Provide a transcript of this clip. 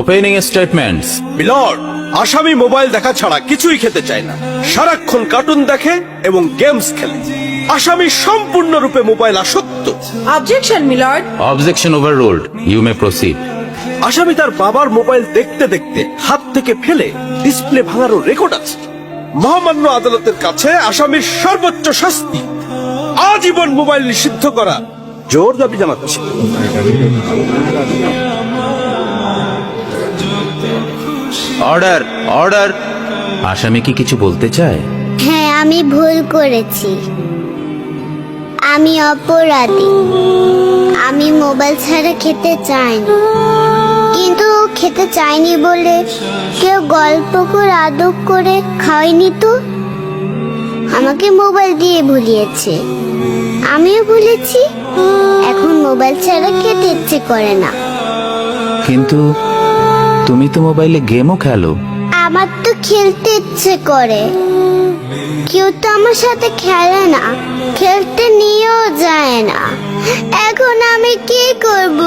Opening statements. Milord, আসামি mobile দেখা ছাড়া কিছুই খেতে চায় না, সারাক্ষণ কার্টুন দেখে এবং গেমস খেলে। আসামি সম্পূর্ণরূপে মোবাইল আসক্ত। Objection milord. Objection overruled, you may proceed. আসামি তার বাবার মোবাইল দেখতে দেখতে হাত থেকে ফেলে ডিসপ্লে ভাঙারও রেকর্ড আছে। মহামান্য আদালতের কাছে আসামির সর্বোচ্চ শাস্তি আজীবন মোবাইল নিষিদ্ধ করা জোর দাবি জানাচ্ছি। Order, order. আসামি কি কিছু বলতে চায়? হ্যাঁ, আমি ভুল করেছি, আমি অপরাধী। আমি মোবাইল ছাড়া খেতে চাইনি, কিন্তু খেতে চাইনি বলে কেউ গল্প করে আদর করে খাওয়াইনি তো। আমাকে মোবাইল দিয়ে ভুলিয়েছে, আমিও ভুলেছি। এখন মোবাইল ছাড়া খেতে ইচ্ছে করে না। কিন্তু তুমি তো মোবাইলে গেমও খেলো। আমার তো খেলতে ইচ্ছে করে, কেউ তো আমার সাথে খেলে না, খেলতে নিয়েও যায় না। এখন আমি কি করব?